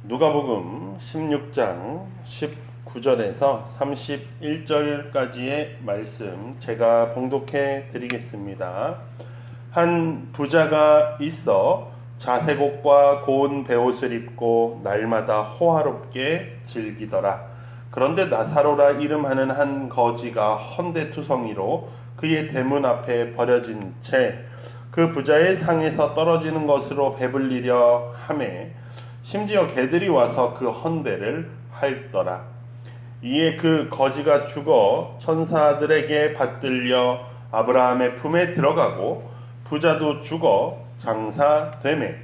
누가복음 16장 19절에서 31절까지의 말씀 제가 봉독해 드리겠습니다. 한 부자가 있어 자색옷과 고운 베옷을 입고 날마다 호화롭게 즐기더라. 그런데 나사로라 이름하는 한 거지가 헌데투성이로 그의 대문 앞에 버려진 채 그 부자의 상에서 떨어지는 것으로 배불리려 하매 심지어 개들이 와서 그 헌대를 핥더라. 이에 그 거지가 죽어 천사들에게 받들려 아브라함의 품에 들어가고 부자도 죽어 장사되매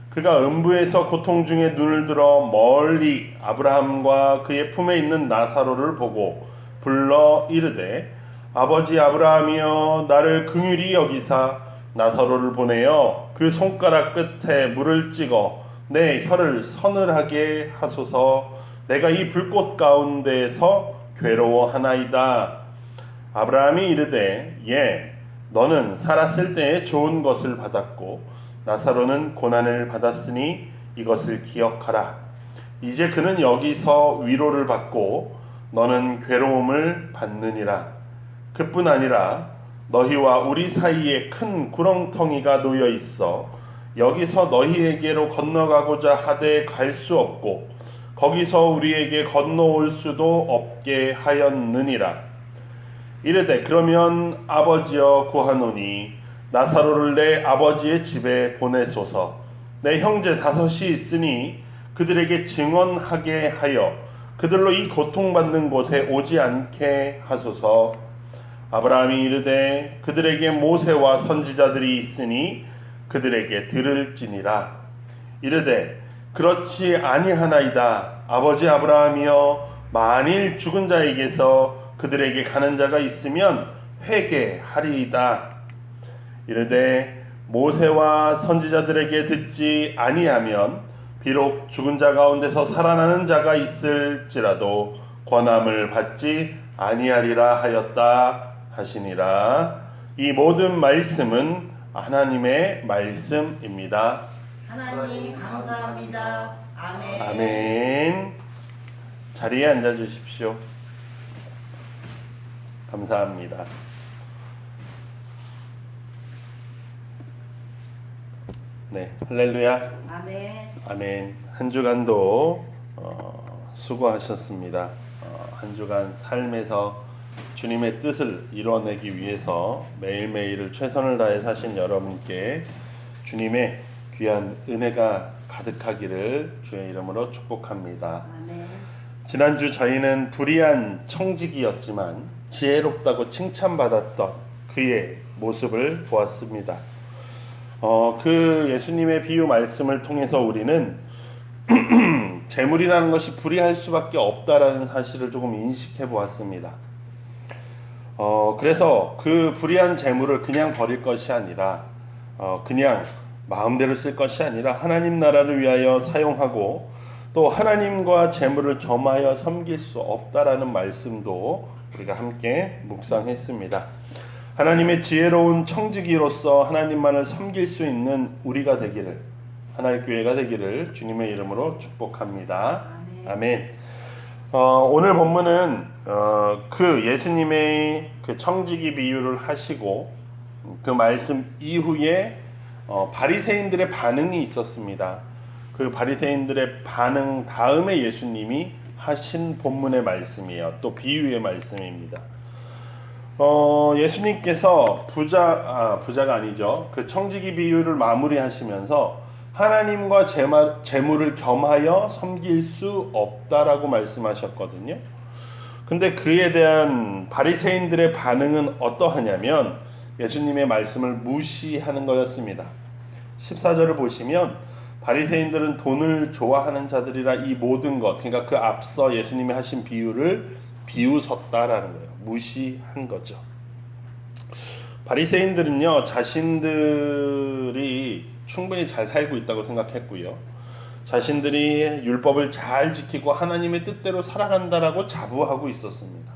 그가 음부에서 고통 중에 눈을 들어 멀리 아브라함과 그의 품에 있는 나사로를 보고 불러 이르되 아버지 아브라함이여 나를 긍휼히 여기사 나사로를 보내어 그 손가락 끝에 물을 찍어 내 혀를 서늘하게 하소서. 내가 이 불꽃 가운데에서 괴로워하나이다. 아브라함이 이르되 예 너는 살았을 때에 좋은 것을 받았고 나사로는 고난을 받았으니 이것을 기억하라. 이제 그는 여기서 위로를 받고 너는 괴로움을 받느니라. 그뿐 아니라 너희와 우리 사이에 큰 구렁텅이가 놓여 있어 여기서 너희에게로 건너가고자 하되 갈 수 없고 거기서 우리에게 건너올 수도 없게 하였느니라. 이르되 그러면 아버지여 구하노니 나사로를 내 아버지의 집에 보내소서. 내 형제 5이 있으니 그들에게 증언하게 하여 그들로 이 고통받는 곳에 오지 않게 하소서. 아브라함이 이르되 그들에게 모세와 선지자들이 있으니 그들에게 들을지니라. 이르되 그렇지 아니하나이다. 아버지 아브라함이여 만일 죽은 자에게서 그들에게 가는 자가 있으면 회개하리이다. 이르되 모세와 선지자들에게 듣지 아니하면 비록 죽은 자 가운데서 살아나는 자가 있을지라도 권함을 받지 아니하리라 하였다 하시니라. 이 모든 말씀은 하나님의 말씀입니다. 하나님 감사합니다. 아멘. 아멘. 자리에 앉아 주십시오. 감사합니다. 네, 할렐루야. 아멘. 아멘. 한 주간도 수고하셨습니다. 한 주간 삶에서 주님의 뜻을 이뤄내기 위해서 매일매일을 최선을 다해 사신 여러분께 주님의 귀한 은혜가 가득하기를 주의 이름으로 축복합니다. 아멘. 지난주 저희는 불의한 청지기였지만 지혜롭다고 칭찬받았던 그의 모습을 보았습니다. 그 예수님의 비유 말씀을 통해서 우리는 재물이라는 것이 불의할 수밖에 없다라는 사실을 조금 인식해 보았습니다. 그래서 그 불의한 재물을 그냥 버릴 것이 아니라 그냥 마음대로 쓸 것이 아니라 하나님 나라를 위하여 사용하고 또 하나님과 재물을 겸하여 섬길 수 없다라는 말씀도 우리가 함께 묵상했습니다. 하나님의 지혜로운 청지기로서 하나님만을 섬길 수 있는 우리가 되기를, 하나의 교회가 되기를 주님의 이름으로 축복합니다. 아멘. 오늘 본문은 그 예수님의 그 청지기 비유를 하시고 그 말씀 이후에 바리새인들의 반응이 있었습니다. 그 바리새인들의 반응 다음에 예수님이 하신 본문의 말씀이에요. 또 비유의 말씀입니다. 예수님께서 부자가 아니죠. 그 청지기 비유를 마무리하시면서 하나님과 재물을 겸하여 섬길 수 없다라고 말씀하셨거든요. 근데 그에 대한 바리새인들의 반응은 어떠하냐면 예수님의 말씀을 무시하는 거였습니다. 14절을 보시면 바리새인들은 돈을 좋아하는 자들이라 이 모든 것, 그러니까 그 앞서 예수님이 하신 비유를 비웃었다라는 거예요. 무시한 거죠. 바리새인들은요, 자신들이 충분히 잘 살고 있다고 생각했고요. 자신들이 율법을 잘 지키고 하나님의 뜻대로 살아간다라고 자부하고 있었습니다.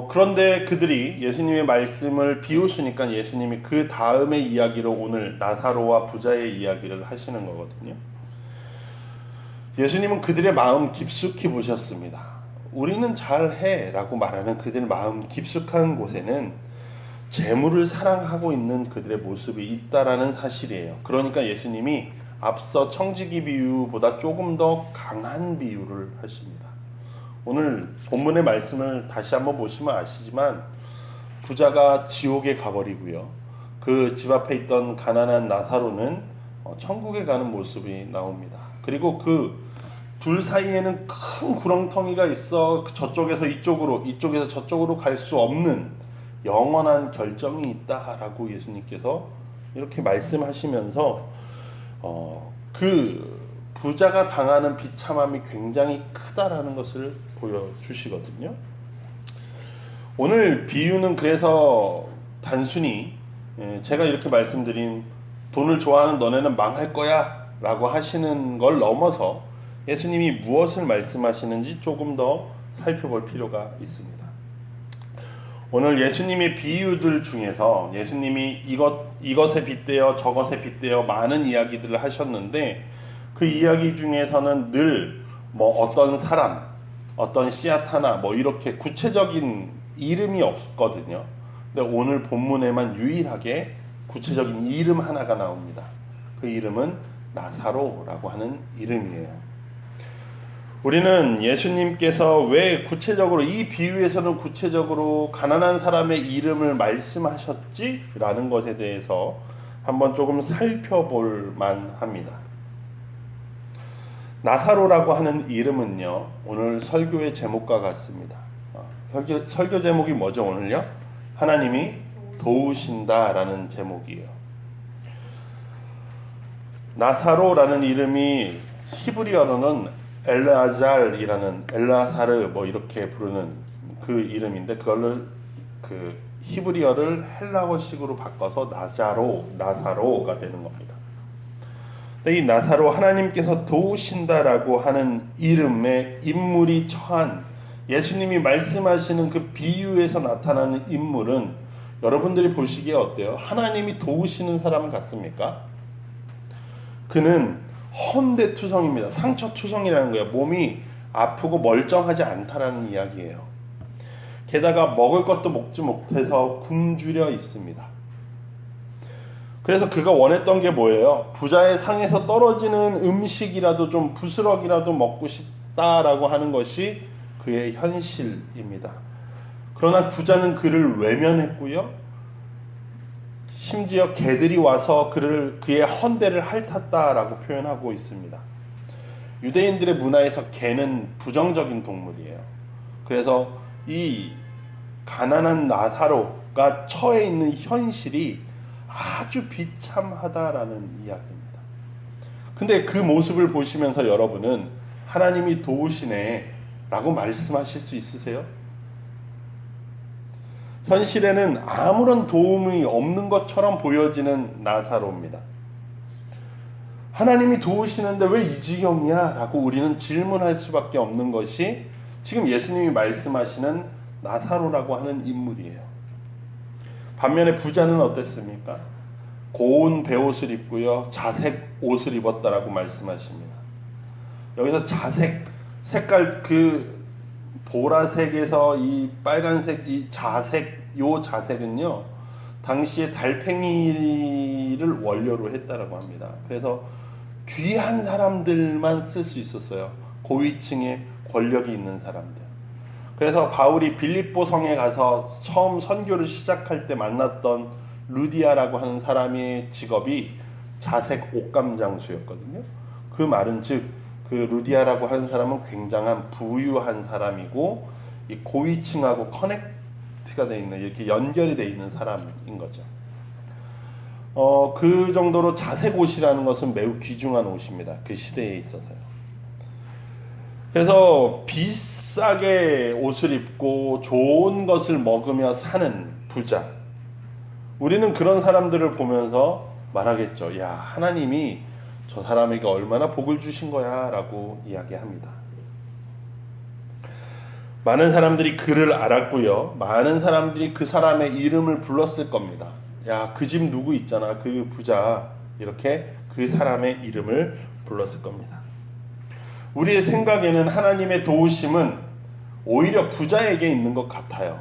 그런데 그들이 예수님의 말씀을 비웃으니까 예수님이 그 다음의 이야기로 오늘 나사로와 부자의 이야기를 하시는 거거든요. 예수님은 그들의 마음 깊숙이 보셨습니다. 우리는 잘해 라고 말하는 그들의 마음 깊숙한 곳에는 재물을 사랑하고 있는 그들의 모습이 있다라는 사실이에요. 그러니까 예수님이 앞서 청지기 비유보다 조금 더 강한 비유를 하십니다. 오늘 본문의 말씀을 다시 한번 보시면 아시지만 부자가 지옥에 가버리고요. 그 집 앞에 있던 가난한 나사로는 천국에 가는 모습이 나옵니다. 그리고 그 둘 사이에는 큰 구렁텅이가 있어 저쪽에서 이쪽으로, 이쪽에서 저쪽으로 갈 수 없는 영원한 결정이 있다라고 예수님께서 이렇게 말씀하시면서 그 부자가 당하는 비참함이 굉장히 크다라는 것을 보여주시거든요. 오늘 비유는 그래서 단순히 제가 이렇게 말씀드린 돈을 좋아하는 너네는 망할 거야 라고 하시는 걸 넘어서 예수님이 무엇을 말씀하시는지 조금 더 살펴볼 필요가 있습니다. 오늘 예수님의 비유들 중에서 예수님이 이것에 빗대어 저것에 빗대어 많은 이야기들을 하셨는데 그 이야기 중에서는 늘 어떤 사람, 어떤 씨앗 하나 이렇게 구체적인 이름이 없거든요. 근데 오늘 본문에만 유일하게 구체적인 이름 하나가 나옵니다. 그 이름은 나사로라고 하는 이름이에요. 우리는 예수님께서 왜 구체적으로 이 비유에서는 구체적으로 가난한 사람의 이름을 말씀하셨지? 라는 것에 대해서 한번 조금 살펴볼 만합니다. 나사로라고 하는 이름은요, 오늘 설교의 제목과 같습니다. 설교 제목이 뭐죠, 오늘요? 하나님이 도우신다라는 제목이에요. 나사로라는 이름이 히브리어로는 엘라사르 이렇게 부르는 그 이름인데 그걸를 그 히브리어를 헬라어식으로 바꿔서 나사로가 되는 겁니다. 근데 이 나사로 하나님께서 도우신다라고 하는 이름의 인물이 처한 예수님이 말씀하시는 그 비유에서 나타나는 인물은 여러분들이 보시기에 어때요? 하나님이 도우시는 사람 같습니까? 그는 헌대투성입니다. 상처투성이라는 거예요. 몸이 아프고 멀쩡하지 않다라는 이야기예요. 게다가 먹을 것도 먹지 못해서 굶주려 있습니다. 그래서 그가 원했던 게 뭐예요? 부자의 상에서 떨어지는 음식이라도 좀 부스럭이라도 먹고 싶다라고 하는 것이 그의 현실입니다. 그러나 부자는 그를 외면했고요. 심지어 개들이 와서 그의 헌대를 핥았다라고 표현하고 있습니다. 유대인들의 문화에서 개는 부정적인 동물이에요. 그래서 이 가난한 나사로가 처해 있는 현실이 아주 비참하다라는 이야기입니다. 근데 그 모습을 보시면서 여러분은 하나님이 도우시네 라고 말씀하실 수 있으세요? 현실에는 아무런 도움이 없는 것처럼 보여지는 나사로입니다. 하나님이 도우시는데 왜 이 지경이야? 라고 우리는 질문할 수밖에 없는 것이 지금 예수님이 말씀하시는 나사로라고 하는 인물이에요. 반면에 부자는 어땠습니까? 고운 베옷을 입고요, 자색 옷을 입었다라고 말씀하십니다. 여기서 자색, 색깔 보라색에서 이 빨간색, 이 자색, 요 자색은요, 당시에 달팽이를 원료로 했다라고 합니다. 그래서 귀한 사람들만 쓸 수 있었어요. 고위층의 권력이 있는 사람들. 그래서 바울이 빌립보 성에 가서 처음 선교를 시작할 때 만났던 루디아라고 하는 사람의 직업이 자색 옷감 장수였거든요. 그 말은 즉 그 루디아라고 하는 사람은 굉장한 부유한 사람이고 이 고위층하고 커넥트가 돼 있는, 이렇게 연결이 돼 있는 사람인 거죠. 그 정도로 자색 옷이라는 것은 매우 귀중한 옷입니다. 그 시대에 있어서요. 그래서 비싸게 옷을 입고 좋은 것을 먹으며 사는 부자. 우리는 그런 사람들을 보면서 말하겠죠. 야, 하나님이 저 사람에게 얼마나 복을 주신 거야 라고 이야기합니다. 많은 사람들이 그를 알았고요. 많은 사람들이 그 사람의 이름을 불렀을 겁니다. 야, 그 집 누구 있잖아, 그 부자. 이렇게 그 사람의 이름을 불렀을 겁니다. 우리의 생각에는 하나님의 도우심은 오히려 부자에게 있는 것 같아요.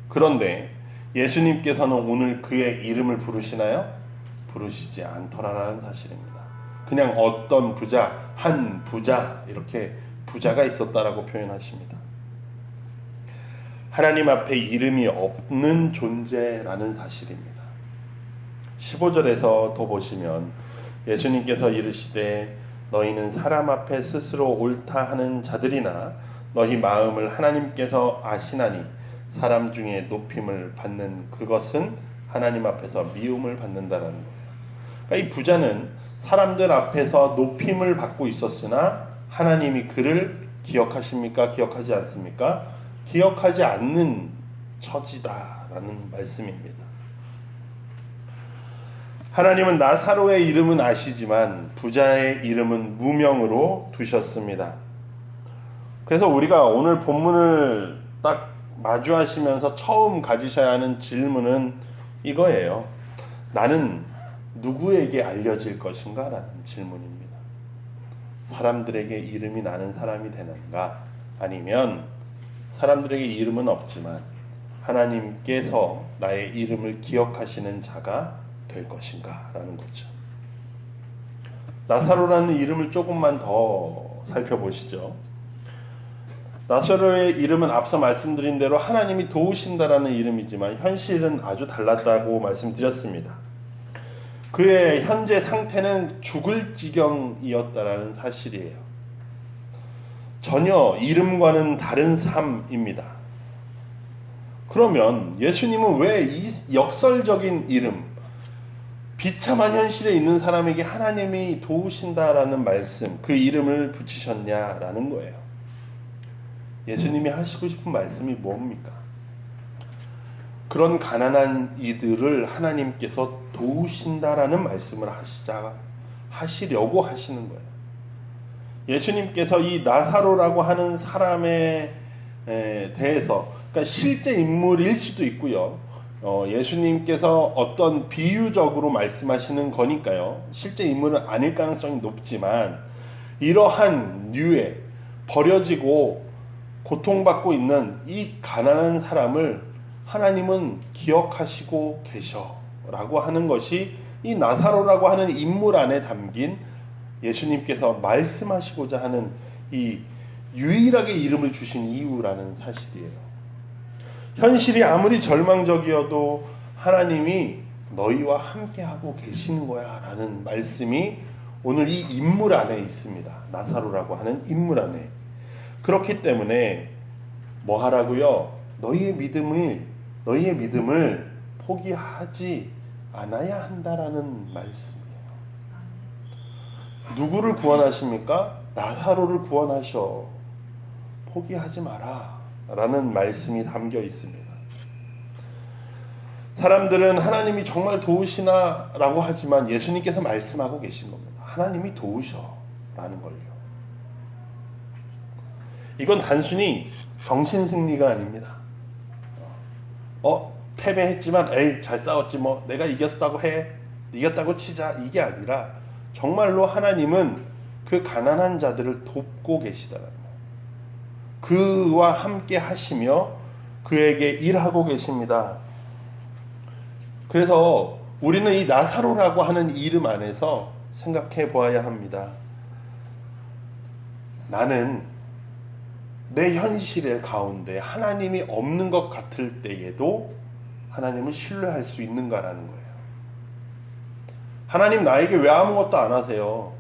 그런데 예수님께서는 오늘 그의 이름을 부르시나요? 부르시지 않더라라는 사실입니다. 그냥 어떤 부자, 한 부자, 이렇게 부자가 있었다라고 표현하십니다. 하나님 앞에 이름이 없는 존재라는 사실입니다. 15절에서 더 보시면 예수님께서 이르시되 너희는 사람 앞에 스스로 옳다 하는 자들이나 너희 마음을 하나님께서 아시나니 사람 중에 높임을 받는 그것은 하나님 앞에서 미움을 받는다라는 거예요. 그러니까 이 부자는 사람들 앞에서 높임을 받고 있었으나 하나님이 그를 기억하십니까? 기억하지 않습니까? 기억하지 않는 처지다라는 말씀입니다. 하나님은 나사로의 이름은 아시지만 부자의 이름은 무명으로 두셨습니다. 그래서 우리가 오늘 본문을 딱 마주하시면서 처음 가지셔야 하는 질문은 이거예요. 나는 누구에게 알려질 것인가? 라는 질문입니다. 사람들에게 이름이 나는 사람이 되는가? 아니면 사람들에게 이름은 없지만 하나님께서 나의 이름을 기억하시는 자가 될 것인가? 라는 거죠. 나사로라는 이름을 조금만 더 살펴보시죠. 나사로의 이름은 앞서 말씀드린 대로 하나님이 도우신다라는 이름이지만 현실은 아주 달랐다고 말씀드렸습니다. 그의 현재 상태는 죽을 지경이었다라는 사실이에요. 전혀 이름과는 다른 삶입니다. 그러면 예수님은 왜 이 역설적인 이름, 비참한 현실에 있는 사람에게 하나님이 도우신다라는 말씀, 그 이름을 붙이셨냐라는 거예요. 예수님이 하시고 싶은 말씀이 뭡니까? 그런 가난한 이들을 하나님께서 도우신다라는 말씀을 하시려고 하시는 거예요. 예수님께서 이 나사로라고 하는 사람에 대해서, 그러니까 실제 인물일 수도 있고요. 예수님께서 어떤 비유적으로 말씀하시는 거니까요. 실제 인물은 아닐 가능성이 높지만 이러한 류의 버려지고 고통받고 있는 이 가난한 사람을 하나님은 기억하시고 계셔라고 하는 것이 이 나사로라고 하는 인물 안에 담긴 예수님께서 말씀하시고자 하는 이 유일하게 이름을 주신 이유라는 사실이에요. 현실이 아무리 절망적이어도 하나님이 너희와 함께하고 계신 거야 라는 말씀이 오늘 이 인물 안에 있습니다. 나사로라고 하는 인물 안에. 그렇기 때문에 뭐 하라고요? 너희의 믿음을 포기하지 않아야 한다라는 말씀이에요. 누구를 구원하십니까? 나사로를 구원하셔. 포기하지 마라 라는 말씀이 담겨 있습니다. 사람들은 하나님이 정말 도우시나 라고 하지만 예수님께서 말씀하고 계신 겁니다. 하나님이 도우셔 라는 걸요. 이건 단순히 정신승리가 아닙니다. 패배했지만 에이 잘 싸웠지 뭐 내가 이겼다고 해, 이겼다고 치자, 이게 아니라 정말로 하나님은 그 가난한 자들을 돕고 계시다라는 거예요. 그와 함께 하시며 그에게 일하고 계십니다. 그래서 우리는 이 나사로라고 하는 이름 안에서 생각해 보아야 합니다. 나는 내 현실의 가운데 하나님이 없는 것 같을 때에도 하나님을 신뢰할 수 있는가라는 거예요. 하나님 나에게 왜 아무것도 안 하세요?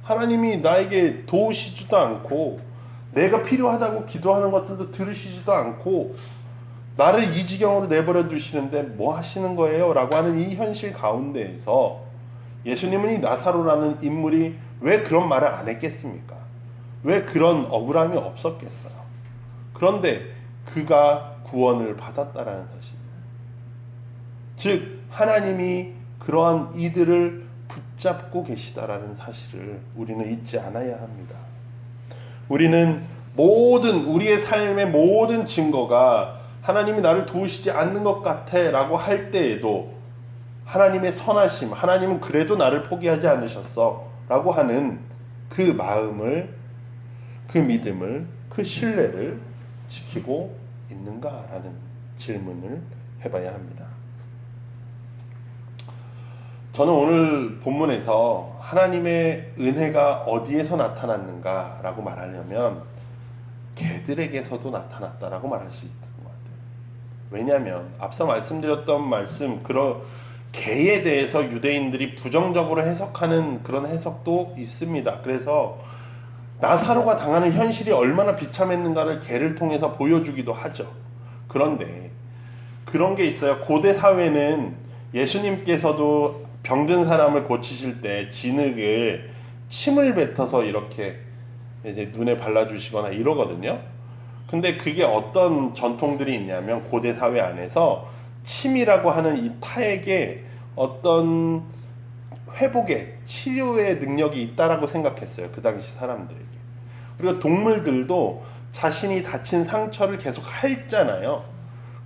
하나님이 나에게 도우시지도 않고 내가 필요하다고 기도하는 것들도 들으시지도 않고 나를 이 지경으로 내버려 두시는데 뭐 하시는 거예요? 라고 하는 이 현실 가운데에서 예수님은 이 나사로라는 인물이 왜 그런 말을 안 했겠습니까? 왜 그런 억울함이 없었겠어요? 그런데 그가 구원을 받았다라는 사실이에요. 즉 하나님이 그러한 이들을 붙잡고 계시다라는 사실을 우리는 잊지 않아야 합니다. 우리는 우리의 삶의 모든 증거가 하나님이 나를 도우시지 않는 것 같아 라고 할 때에도 하나님의 선하심, 하나님은 그래도 나를 포기하지 않으셨어 라고 하는 그 마음을 그 믿음을, 그 신뢰를 지키고 있는가라는 질문을 해봐야 합니다. 저는 오늘 본문에서 하나님의 은혜가 어디에서 나타났는가라고 말하려면 개들에게서도 나타났다라고 말할 수 있는 것 같아요. 왜냐하면 앞서 말씀드렸던 말씀, 그런 개에 대해서 유대인들이 부정적으로 해석하는 그런 해석도 있습니다. 그래서 나사로가 당하는 현실이 얼마나 비참했는가를 개를 통해서 보여주기도 하죠. 그런데 그런 게 있어요. 고대 사회는 예수님께서도 병든 사람을 고치실 때 진흙을 침을 뱉어서 이렇게 이제 눈에 발라주시거나 이러거든요. 근데 그게 어떤 전통들이 있냐면 고대 사회 안에서 침이라고 하는 이 타액에 어떤 회복의 치료의 능력이 있다라고 생각했어요. 그 당시 사람들에게. 그리고 동물들도 자신이 다친 상처를 계속 핥잖아요.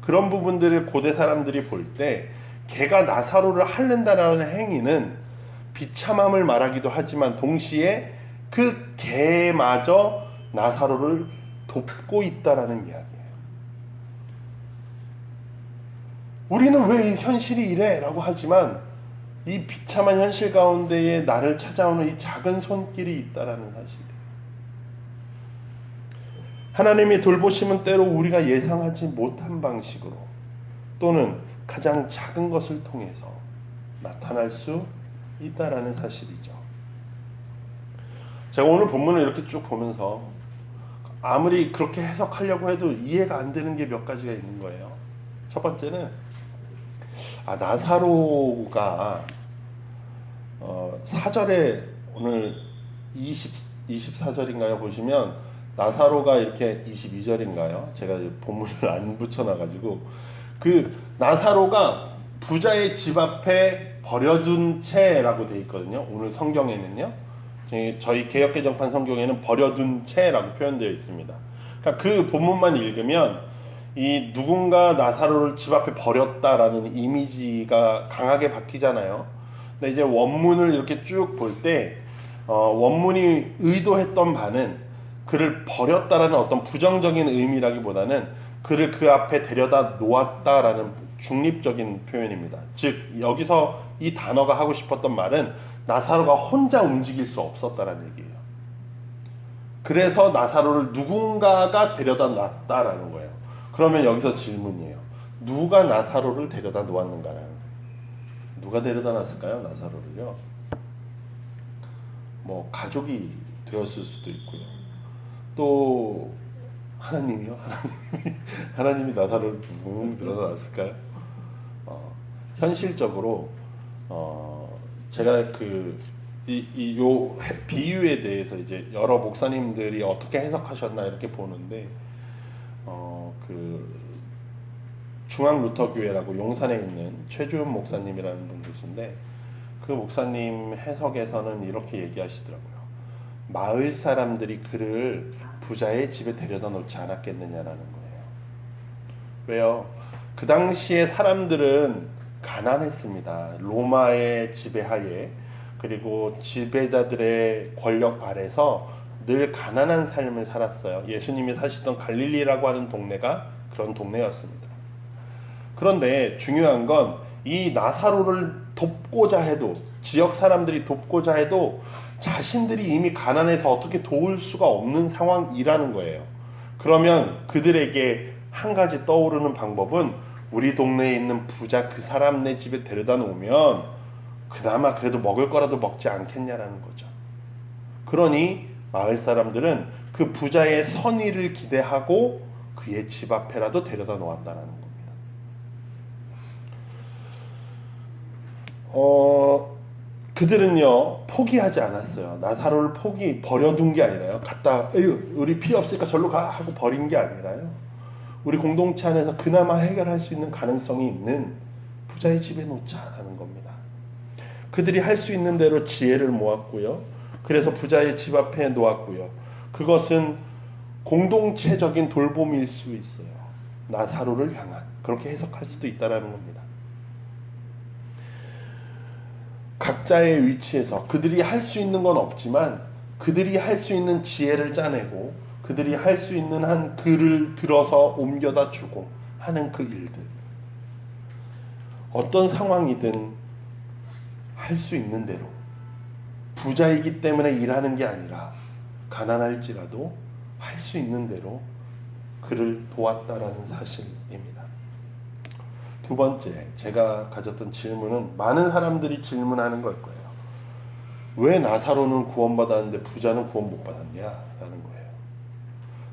그런 부분들을 고대 사람들이 볼 때 개가 나사로를 핥는다라는 행위는 비참함을 말하기도 하지만 동시에 그 개마저 나사로를 돕고 있다라는 이야기예요. 우리는 왜 현실이 이래? 라고 하지만 이 비참한 현실 가운데에 나를 찾아오는 이 작은 손길이 있다라는 사실이에요. 하나님의 돌보심은 때로 우리가 예상하지 못한 방식으로 또는 가장 작은 것을 통해서 나타날 수 있다라는 사실이죠. 제가 오늘 본문을 이렇게 쭉 보면서 아무리 그렇게 해석하려고 해도 이해가 안 되는 게 몇 가지가 있는 거예요. 첫 번째는 나사로가 4절에 오늘 24절인가요? 보시면 나사로가 이렇게 22절인가요? 제가 본문을 안 붙여놔가지고 그 나사로가 부자의 집 앞에 버려둔 채라고 되어 있거든요. 오늘 성경에는요. 저희 개역개정판 성경에는 버려둔 채라고 표현되어 있습니다. 그러니까 그 본문만 읽으면 이 누군가 나사로를 집 앞에 버렸다라는 이미지가 강하게 바뀌잖아요. 근데 이제 원문을 이렇게 쭉 볼 때 원문이 의도했던 바는 그를 버렸다라는 어떤 부정적인 의미라기보다는 그를 그 앞에 데려다 놓았다라는 중립적인 표현입니다. 즉 여기서 이 단어가 하고 싶었던 말은 나사로가 혼자 움직일 수 없었다라는 얘기예요. 그래서 나사로를 누군가가 데려다 놨다라는 거예요. 그러면 여기서 질문이에요. 누가 나사로를 데려다 놓았는가라는 거예요. 누가 데려다 놨을까요? 나사로를요. 뭐 가족이 되었을 수도 있고요. 또 하나님이요? 하나님이 나사로를 데려다 놨을까요? 현실적으로 제가 요 비유에 대해서 이제 여러 목사님들이 어떻게 해석하셨나 이렇게 보는데 중앙 루터 교회라고 용산에 있는 최주은 목사님이라는 분 계신데 그 목사님 해석에서는 이렇게 얘기하시더라고요. 마을 사람들이 그를 부자의 집에 데려다 놓지 않았겠느냐라는 거예요. 왜요? 그 당시에 사람들은 가난했습니다. 로마의 지배하에 그리고 지배자들의 권력 아래서 늘 가난한 삶을 살았어요. 예수님이 사시던 갈릴리라고 하는 동네가 그런 동네였습니다. 그런데 중요한 건 이 나사로를 돕고자 해도 지역 사람들이 돕고자 해도 자신들이 이미 가난해서 어떻게 도울 수가 없는 상황이라는 거예요. 그러면 그들에게 한 가지 떠오르는 방법은 우리 동네에 있는 부자 그 사람네 집에 데려다 놓으면 그나마 그래도 먹을 거라도 먹지 않겠냐라는 거죠. 그러니 마을 사람들은 그 부자의 선의를 기대하고 그의 집 앞에라도 데려다 놓았다는 겁니다. 그들은요 포기하지 않았어요. 나사로를 버려둔 게 아니라요. 갖다 우리 필요 없으니까 절로 가 하고 버린 게 아니라요. 우리 공동체 안에서 그나마 해결할 수 있는 가능성이 있는 부자의 집에 놓자라는 겁니다. 그들이 할 수 있는 대로 지혜를 모았고요. 그래서 부자의 집 앞에 놓았고요. 그것은 공동체적인 돌봄일 수 있어요. 나사로를 향한 그렇게 해석할 수도 있다라는 겁니다. 각자의 위치에서 그들이 할 수 있는 건 없지만 그들이 할 수 있는 지혜를 짜내고 그들이 할 수 있는 한 글을 들어서 옮겨다 주고 하는 그 일들, 어떤 상황이든 할 수 있는 대로, 부자이기 때문에 일하는 게 아니라 가난할지라도 할 수 있는 대로 그를 도왔다라는 사실입니다. 두 번째, 제가 가졌던 질문은 많은 사람들이 질문하는 걸 거예요. 왜 나사로는 구원받았는데 부자는 구원 못 받았냐? 라는 거예요.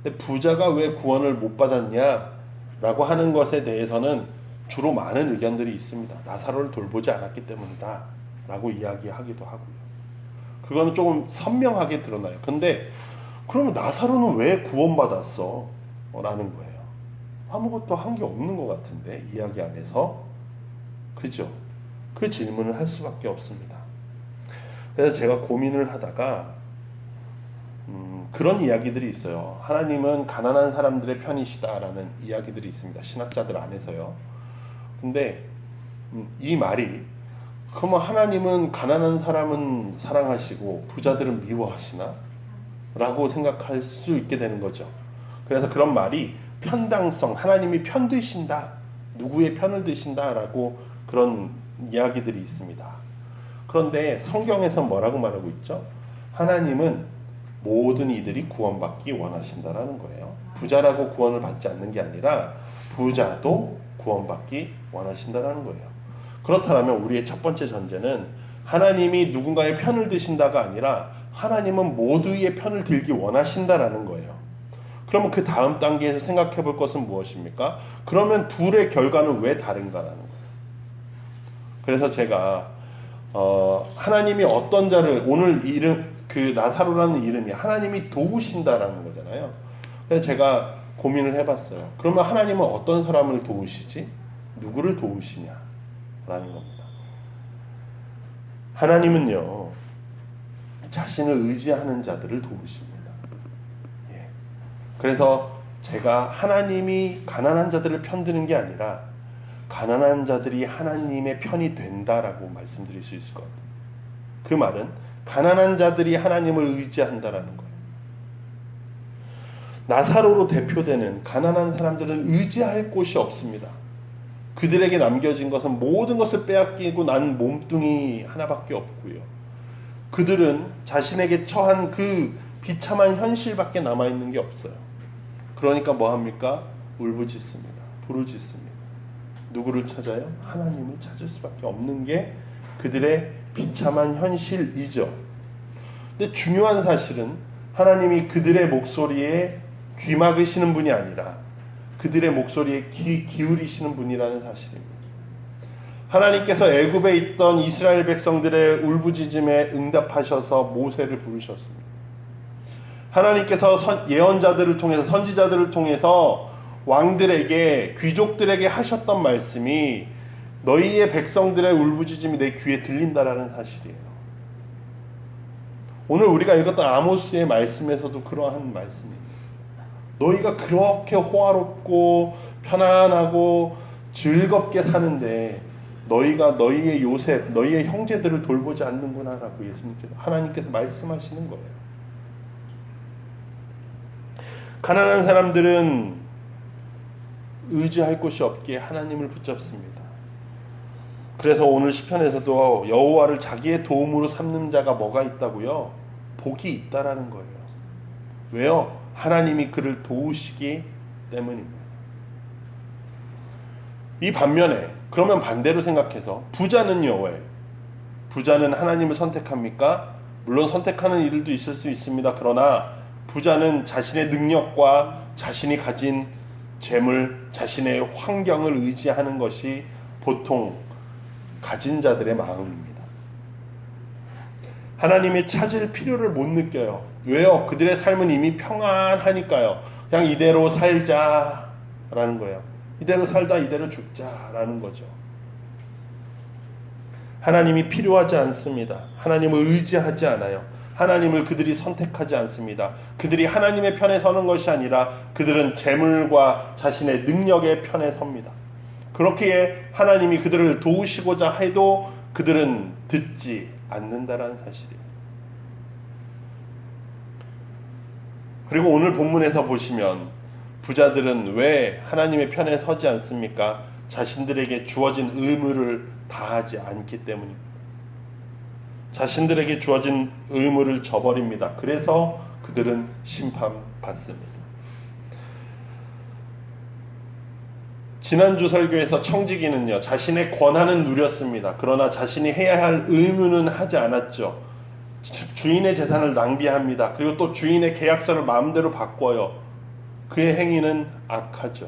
근데 부자가 왜 구원을 못 받았냐? 라고 하는 것에 대해서는 주로 많은 의견들이 있습니다. 나사로를 돌보지 않았기 때문이다 라고 이야기하기도 하고요. 그거는 조금 선명하게 드러나요. 근데 그러면 나사로는 왜 구원받았어? 라는 거예요. 아무것도 한 게 없는 것 같은데 이야기 안에서. 그죠? 그 질문을 할 수밖에 없습니다. 그래서 제가 고민을 하다가 그런 이야기들이 있어요. 하나님은 가난한 사람들의 편이시다라는 이야기들이 있습니다. 신학자들 안에서요. 근데 이 말이, 그러면 하나님은 가난한 사람은 사랑하시고 부자들은 미워하시나? 라고 생각할 수 있게 되는 거죠. 그래서 그런 말이 편당성, 하나님이 편 드신다, 누구의 편을 드신다 라고 그런 이야기들이 있습니다. 그런데 성경에서 뭐라고 말하고 있죠? 하나님은 모든 이들이 구원받기 원하신다라는 거예요. 부자라고 구원을 받지 않는 게 아니라 부자도 구원받기 원하신다라는 거예요. 그렇다면 우리의 첫 번째 전제는 하나님이 누군가의 편을 드신다가 아니라 하나님은 모두의 편을 들기 원하신다라는 거예요. 그러면 그 다음 단계에서 생각해 볼 것은 무엇입니까? 그러면 둘의 결과는 왜 다른가라는 거예요. 그래서 제가 하나님이 어떤 자를, 오늘 이름, 그 나사로라는 이름이 하나님이 도우신다라는 거잖아요. 그래서 제가 고민을 해봤어요. 그러면 하나님은 어떤 사람을 도우시지? 누구를 도우시냐라는 겁니다. 하나님은요, 자신을 의지하는 자들을 도우십니다. 예. 그래서 제가 하나님이 가난한 자들을 편드는 게 아니라 가난한 자들이 하나님의 편이 된다라고 말씀드릴 수 있을 것 같아요. 그 말은 가난한 자들이 하나님을 의지한다라는 거예요. 나사로로 대표되는 가난한 사람들은 의지할 곳이 없습니다. 그들에게 남겨진 것은 모든 것을 빼앗기고 난 몸뚱이 하나밖에 없고요. 그들은 자신에게 처한 그 비참한 현실밖에 남아있는 게 없어요. 그러니까 뭐합니까? 울부짖습니다. 부르짖습니다. 누구를 찾아요? 하나님을 찾을 수밖에 없는 게 그들의 비참한 현실이죠. 근데 중요한 사실은 하나님이 그들의 목소리에 귀 막으시는 분이 아니라 그들의 목소리에 귀 기울이시는 분이라는 사실입니다. 하나님께서 애굽에 있던 이스라엘 백성들의 울부짖음에 응답하셔서 모세를 부르셨습니다. 하나님께서 예언자들을 통해서, 선지자들을 통해서 왕들에게, 귀족들에게 하셨던 말씀이 너희의 백성들의 울부짖음이 내 귀에 들린다라는 사실이에요. 오늘 우리가 읽었던 아모스의 말씀에서도 그러한 말씀입니다. 너희가 그렇게 호화롭고 편안하고 즐겁게 사는데 너희가 너희의 요셉, 너희의 형제들을 돌보지 않는구나라고 예수님께서, 하나님께서 말씀하시는 거예요. 가난한 사람들은 의지할 곳이 없기에 하나님을 붙잡습니다. 그래서 오늘 시편에서도 여호와를 자기의 도움으로 삼는 자가 뭐가 있다고요? 복이 있다라는 거예요. 왜요? 하나님이 그를 도우시기 때문입니다. 이 반면에, 그러면 반대로 생각해서 부자는요, 왜? 부자는 하나님을 선택합니까? 물론 선택하는 일들도 있을 수 있습니다. 그러나 부자는 자신의 능력과 자신이 가진 재물, 자신의 환경을 의지하는 것이 보통 가진 자들의 마음입니다. 하나님이 찾을 필요를 못 느껴요. 왜요? 그들의 삶은 이미 평안하니까요. 그냥 이대로 살자라는 거예요. 이대로 살다 이대로 죽자라는 거죠. 하나님이 필요하지 않습니다. 하나님을 의지하지 않아요. 하나님을 그들이 선택하지 않습니다. 그들이 하나님의 편에 서는 것이 아니라 그들은 재물과 자신의 능력의 편에 섭니다. 그렇기에 하나님이 그들을 도우시고자 해도 그들은 듣지 않는다라는 사실이에요. 그리고 오늘 본문에서 보시면 부자들은 왜 하나님의 편에 서지 않습니까? 자신들에게 주어진 의무를 다하지 않기 때문입니다. 자신들에게 주어진 의무를 저버립니다. 그래서 그들은 심판받습니다. 지난주 설교에서 청지기는요, 자신의 권한은 누렸습니다. 그러나 자신이 해야 할 의무는 하지 않았죠. 주인의 재산을 낭비합니다. 그리고 또 주인의 계약서를 마음대로 바꿔요. 그의 행위는 악하죠.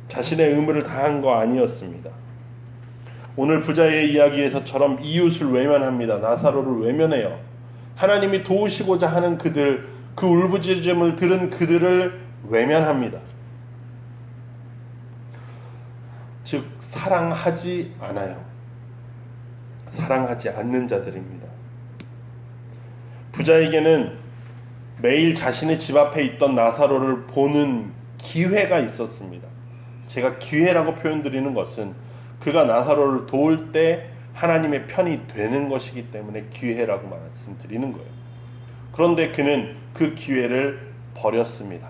자신의 의무를 다한 거 아니었습니다. 오늘 부자의 이야기에서처럼 이웃을 외면합니다. 나사로를 외면해요. 하나님이 도우시고자 하는 그들, 그 울부짖음을 들은 그들을 외면합니다. 즉 사랑하지 않아요. 사랑하지 않는 자들입니다. 부자에게는 매일 자신의 집 앞에 있던 나사로를 보는 기회가 있었습니다. 제가 기회라고 표현드리는 것은 그가 나사로를 도울 때 하나님의 편이 되는 것이기 때문에 기회라고 말씀드리는 거예요. 그런데 그는 그 기회를 버렸습니다.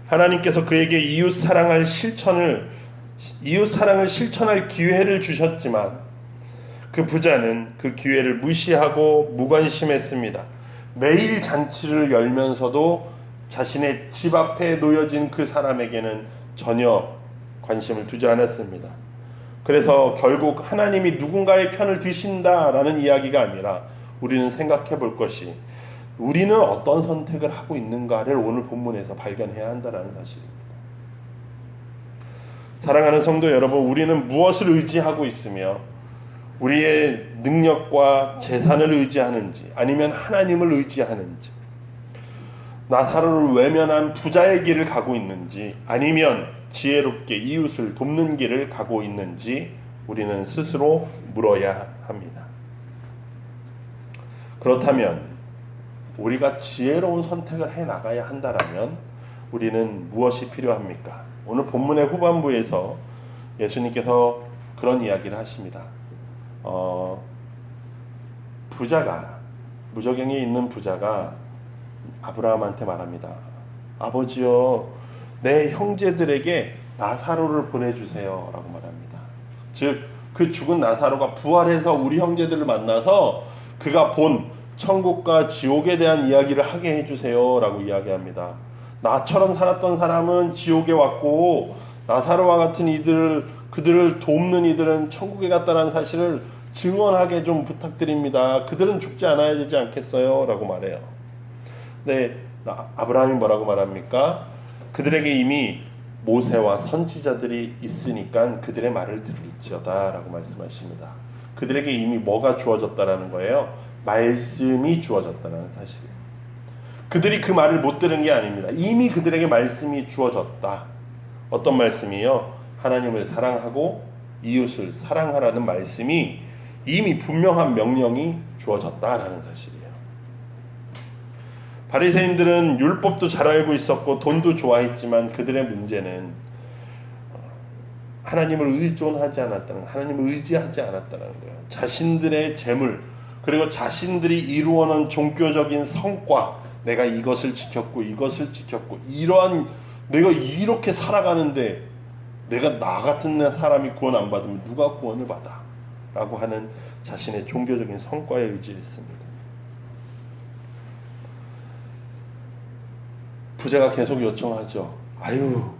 하나님께서 그에게 이웃 사랑을 실천할 기회를 주셨지만 그 부자는 그 기회를 무시하고 무관심했습니다. 매일 잔치를 열면서도 자신의 집 앞에 놓여진 그 사람에게는 전혀 관심을 두지 않았습니다. 그래서 결국 하나님이 누군가의 편을 드신다라는 이야기가 아니라 우리는 생각해 볼 것이 우리는 어떤 선택을 하고 있는가를 오늘 본문에서 발견해야 한다는 사실입니다. 사랑하는 성도 여러분, 우리는 무엇을 의지하고 있으며 우리의 능력과 재산을 의지하는지 아니면 하나님을 의지하는지, 나사로를 외면한 부자의 길을 가고 있는지 아니면 지혜롭게 이웃을 돕는 길을 가고 있는지 우리는 스스로 물어야 합니다. 그렇다면 우리가 지혜로운 선택을 해 나가야 한다면 우리는 무엇이 필요합니까? 오늘 본문의 후반부에서 예수님께서 그런 이야기를 하십니다. 무저갱에 있는 부자가 아브라함한테 말합니다. 아버지요, 내 형제들에게 나사로를 보내주세요 라고 말합니다. 즉, 그 죽은 나사로가 부활해서 우리 형제들을 만나서 그가 본 천국과 지옥에 대한 이야기를 하게 해주세요 라고 이야기합니다. 나처럼 살았던 사람은 지옥에 왔고 나사로와 같은 그들을 돕는 이들은 천국에 갔다는 사실을 증언하게 좀 부탁드립니다. 그들은 죽지 않아야 되지 않겠어요? 라고 말해요. 네, 아브라함이 뭐라고 말합니까? 그들에게 이미 모세와 선지자들이 있으니까 그들의 말을 들을지어다 라고 말씀하십니다. 그들에게 이미 뭐가 주어졌다라는 거예요? 말씀이 주어졌다는 사실이에요. 그들이 그 말을 못 들은 게 아닙니다. 이미 그들에게 말씀이 주어졌다. 어떤 말씀이요? 하나님을 사랑하고 이웃을 사랑하라는 말씀이 이미 분명한 명령이 주어졌다라는 사실이에요. 바리새인들은 율법도 잘 알고 있었고 돈도 좋아했지만 그들의 문제는 하나님을 의존하지 않았다는, 하나님을 의지하지 않았다는 거예요. 자신들의 재물, 그리고 자신들이 이루어놓은 종교적인 성과, 내가 이것을 지켰고 이것을 지켰고 이러한 내가 이렇게 살아가는데 내가 나 같은 사람이 구원 안 받으면 누가 구원을 받아? 라고 하는 자신의 종교적인 성과에 의지했습니다. 부자가 계속 요청하죠. 아유,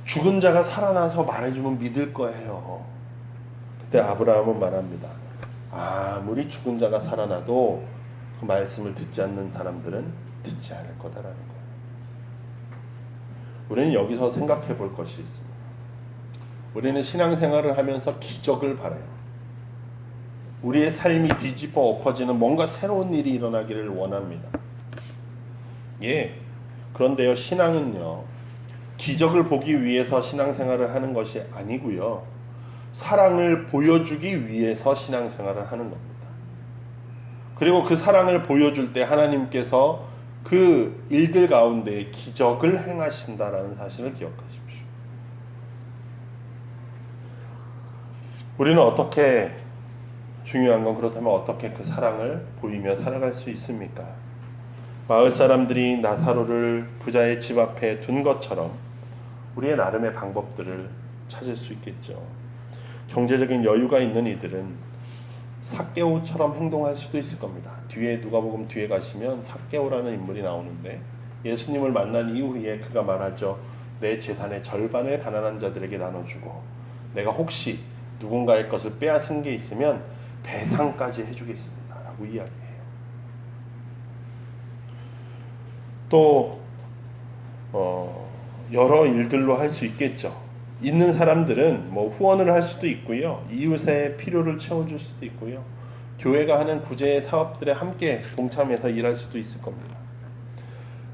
죽은 자가 살아나서 말해주면 믿을 거예요. 그때 아브라함은 말합니다. 아무리 죽은 자가 살아나도 그 말씀을 듣지 않는 사람들은 듣지 않을 거다라는 거예요. 우리는 여기서 생각해 볼 것이 있습니다. 우리는 신앙생활을 하면서 기적을 바라요. 우리의 삶이 뒤집어 엎어지는 뭔가 새로운 일이 일어나기를 원합니다. 예, 그런데요, 신앙은요, 기적을 보기 위해서 신앙생활을 하는 것이 아니고요, 사랑을 보여주기 위해서 신앙생활을 하는 겁니다. 그리고 그 사랑을 보여줄 때 하나님께서 그 일들 가운데 기적을 행하신다라는 사실을 기억하십시오. 우리는 어떻게, 중요한 건 그렇다면 어떻게 그 사랑을 보이며 살아갈 수 있습니까? 마을 사람들이 나사로를 부자의 집 앞에 둔 것처럼 우리의 나름의 방법들을 찾을 수 있겠죠. 경제적인 여유가 있는 이들은 삭개오처럼 행동할 수도 있을 겁니다. 뒤에 누가복음 뒤에 가시면 삭개오라는 인물이 나오는데 예수님을 만난 이후에 그가 말하죠. 내 재산의 절반을 가난한 자들에게 나눠주고 내가 혹시 누군가의 것을 빼앗은 게 있으면 배상까지 해주겠습니다 라고 이야기해요. 또 여러 일들로 할 수 있겠죠. 있는 사람들은 뭐 후원을 할 수도 있고요. 이웃의 필요를 채워줄 수도 있고요. 교회가 하는 구제 사업들에 함께 동참해서 일할 수도 있을 겁니다.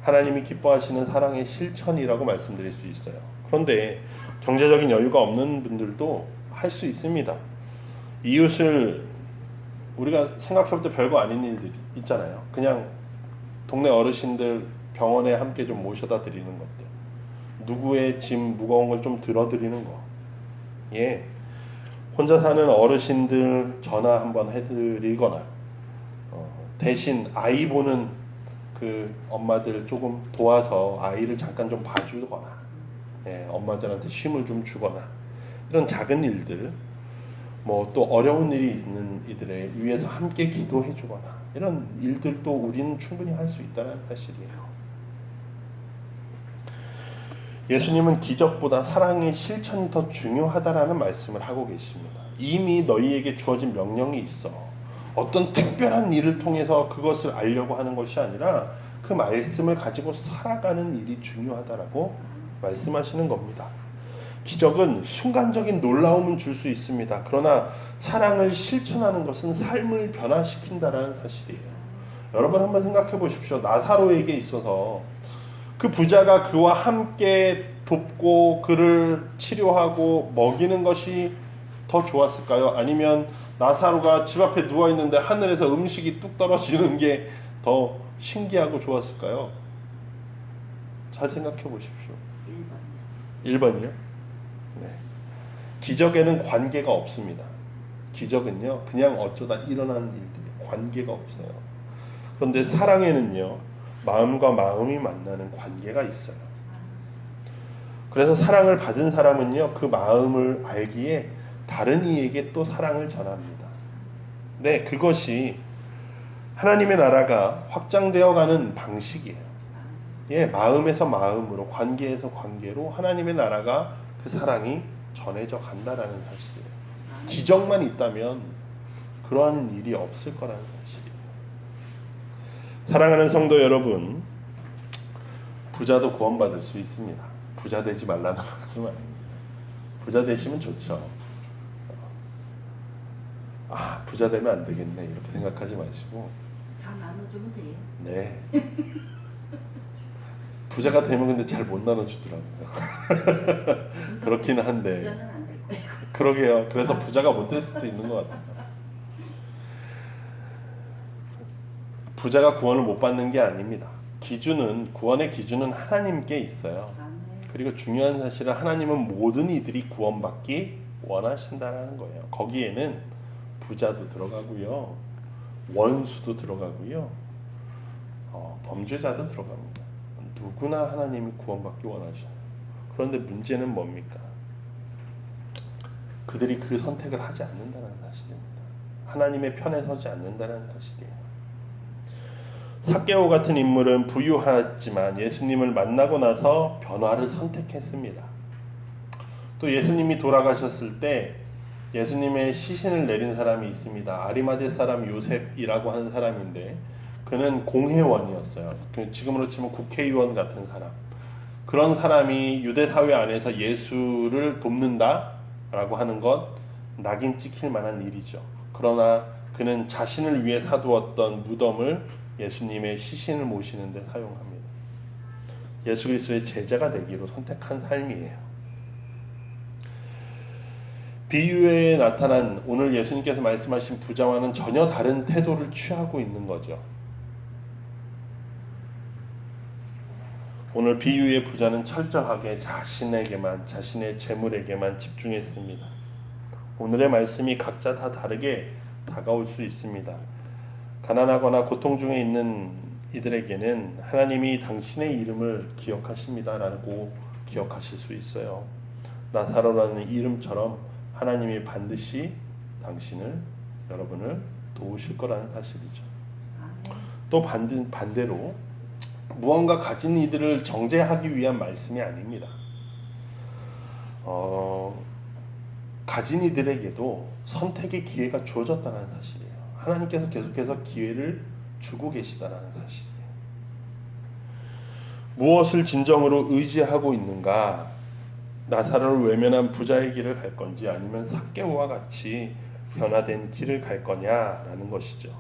하나님이 기뻐하시는 사랑의 실천이라고 말씀드릴 수 있어요. 그런데 경제적인 여유가 없는 분들도 할 수 있습니다. 이웃을 우리가 생각해볼 때 별거 아닌 일들이 있잖아요. 그냥 동네 어르신들 병원에 함께 좀 모셔다 드리는 것들, 누구의 짐 무거운 걸 좀 들어드리는 거, 예, 혼자 사는 어르신들 전화 한번 해드리거나 대신 아이 보는 그 엄마들 조금 도와서 아이를 잠깐 좀 봐주거나, 예, 엄마들한테 쉼을 좀 주거나, 이런 작은 일들, 뭐 또 어려운 일이 있는 이들에 위해서 함께 기도해 주거나, 이런 일들도 우리는 충분히 할 수 있다는 사실이에요. 예수님은 기적보다 사랑의 실천이 더 중요하다라는 말씀을 하고 계십니다. 이미 너희에게 주어진 명령이 있어. 어떤 특별한 일을 통해서 그것을 알려고 하는 것이 아니라 그 말씀을 가지고 살아가는 일이 중요하다라고 말씀하시는 겁니다. 기적은 순간적인 놀라움은 줄 수 있습니다. 그러나 사랑을 실천하는 것은 삶을 변화시킨다라는 사실이에요. 여러분 한번 생각해 보십시오. 나사로에게 있어서 그 부자가 그와 함께 돕고 그를 치료하고 먹이는 것이 더 좋았을까요? 아니면 나사로가 집 앞에 누워있는데 하늘에서 음식이 뚝 떨어지는 게 더 신기하고 좋았을까요? 잘 생각해 보십시오. 1번이요? 네. 기적에는 관계가 없습니다. 기적은요, 그냥 어쩌다 일어난 일들이 관계가 없어요. 그런데 사랑에는요, 마음과 마음이 만나는 관계가 있어요. 그래서 사랑을 받은 사람은요, 그 마음을 알기에 다른 이에게 또 사랑을 전합니다. 네, 그것이 하나님의 나라가 확장되어 가는 방식이에요. 예, 마음에서 마음으로, 관계에서 관계로 하나님의 나라가 그 사랑이 전해져 간다라는 사실이에요. 기적만 있다면 그러한 일이 없을 거라는 사실이에요. 사랑하는 성도 여러분, 부자도 구원받을 수 있습니다. 부자 되지 말라는 말씀은 아닙니다. 부자 되시면 좋죠. 부자 되면 안 되겠네 이렇게 생각하지 마시고 다 나눠주면 돼요. 네. 부자가 되면 근데 잘 못 나눠주더라고요. 그렇기는 한데. 부자는 안 될 거예요. 그러게요. 그래서 부자가 못 될 수도 있는 것 같아요. 부자가 구원을 못 받는 게 아닙니다. 구원의 기준은 하나님께 있어요. 그리고 중요한 사실은 하나님은 모든 이들이 구원받기 원하신다는 거예요. 거기에는 부자도 들어가고요, 원수도 들어가고요, 범죄자도 들어갑니다. 누구나 하나님이 구원받기 원하셔요. 그런데 문제는 뭡니까? 그들이 그 선택을 하지 않는다는 사실입니다. 하나님의 편에 서지 않는다는 사실이에요. 삭개오 같은 인물은 부유하지만 예수님을 만나고 나서 변화를 선택했습니다. 또 예수님이 돌아가셨을 때 예수님의 시신을 내린 사람이 있습니다. 아리마대 사람 요셉이라고 하는 사람인데 그는 공회원이었어요. 지금으로 치면 국회의원 같은 사람. 그런 사람이 유대 사회 안에서 예수를 돕는다라고 하는 것 낙인 찍힐 만한 일이죠. 그러나 그는 자신을 위해 사두었던 무덤을 예수님의 시신을 모시는 데 사용합니다. 예수 그리스도의 제자가 되기로 선택한 삶이에요. 비유에 나타난 오늘 예수님께서 말씀하신 부자와는 전혀 다른 태도를 취하고 있는 거죠. 오늘 비유의 부자는 철저하게 자신의 재물에게만 집중했습니다. 오늘의 말씀이 각자 다 다르게 다가올 수 있습니다. 가난하거나 고통 중에 있는 이들에게는 하나님이 당신의 이름을 기억하십니다라고 기억하실 수 있어요. 나사로라는 이름처럼 하나님이 반드시 여러분을 도우실 거라는 사실이죠. 또 반대로 무언가 가진 이들을 정죄하기 위한 말씀이 아닙니다. 가진 이들에게도 선택의 기회가 주어졌다는 사실이에요. 하나님께서 계속해서 기회를 주고 계시다는 사실이에요. 무엇을 진정으로 의지하고 있는가? 나사로를 외면한 부자의 길을 갈 건지 아니면 삭개오와 같이 변화된 길을 갈 거냐라는 것이죠.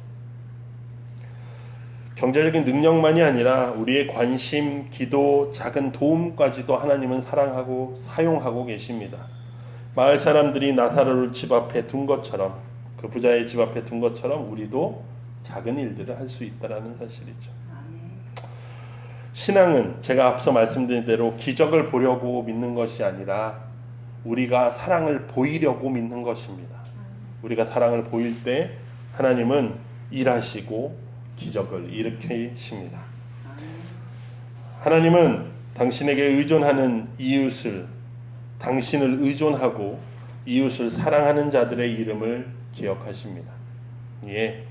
경제적인 능력만이 아니라 우리의 관심, 기도, 작은 도움까지도 하나님은 사랑하고 사용하고 계십니다. 마을 사람들이 나사로를 집 앞에 둔 것처럼, 그 부자의 집 앞에 둔 것처럼 우리도 작은 일들을 할 수 있다는 사실이죠. 신앙은 제가 앞서 말씀드린 대로 기적을 보려고 믿는 것이 아니라 우리가 사랑을 보이려고 믿는 것입니다. 우리가 사랑을 보일 때 하나님은 일하시고 기적을 일으키십니다. 하나님은 당신에게 의존하는 이웃을, 당신을 의존하고 이웃을 사랑하는 자들의 이름을 기억하십니다. 예,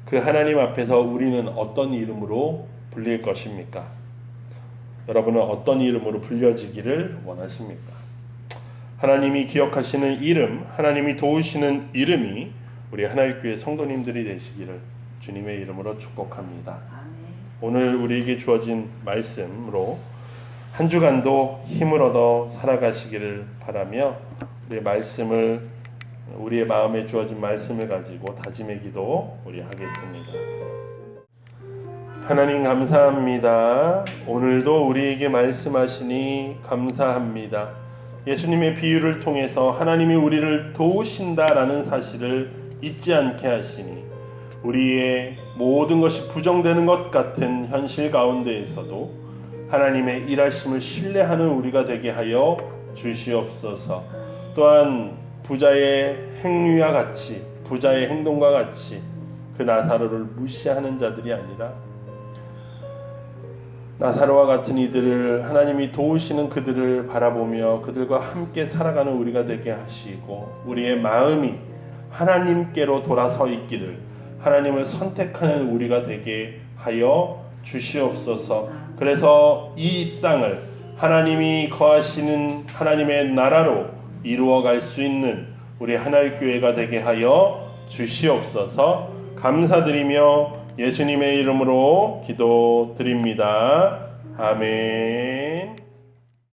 그 하나님 앞에서 우리는 어떤 이름으로 불릴 것입니까? 여러분은 어떤 이름으로 불려지기를 원하십니까? 하나님이 기억하시는 이름, 하나님이 도우시는 이름이 우리 하나님교회 성도님들이 되시기를 주님의 이름으로 축복합니다. 오늘 우리에게 주어진 말씀으로 한 주간도 힘을 얻어 살아가시기를 바라며 우리의 마음에 주어진 말씀을 가지고 다짐의 기도 우리 하겠습니다. 하나님 감사합니다. 오늘도 우리에게 말씀하시니 감사합니다. 예수님의 비유를 통해서 하나님이 우리를 도우신다라는 사실을 잊지 않게 하시니 우리의 모든 것이 부정되는 것 같은 현실 가운데에서도 하나님의 일하심을 신뢰하는 우리가 되게 하여 주시옵소서. 또한 부자의 행위와 같이, 부자의 행동과 같이 그 나사로를 무시하는 자들이 아니라 나사로와 같은 이들을 하나님이 도우시는 그들을 바라보며 그들과 함께 살아가는 우리가 되게 하시고 우리의 마음이 하나님께로 돌아서 있기를 하나님을 선택하는 우리가 되게 하여 주시옵소서. 그래서 이 땅을 하나님이 거하시는 하나님의 나라로 이루어갈 수 있는 우리 하나의 교회가 되게 하여 주시옵소서. 감사드리며 예수님의 이름으로 기도드립니다. 아멘.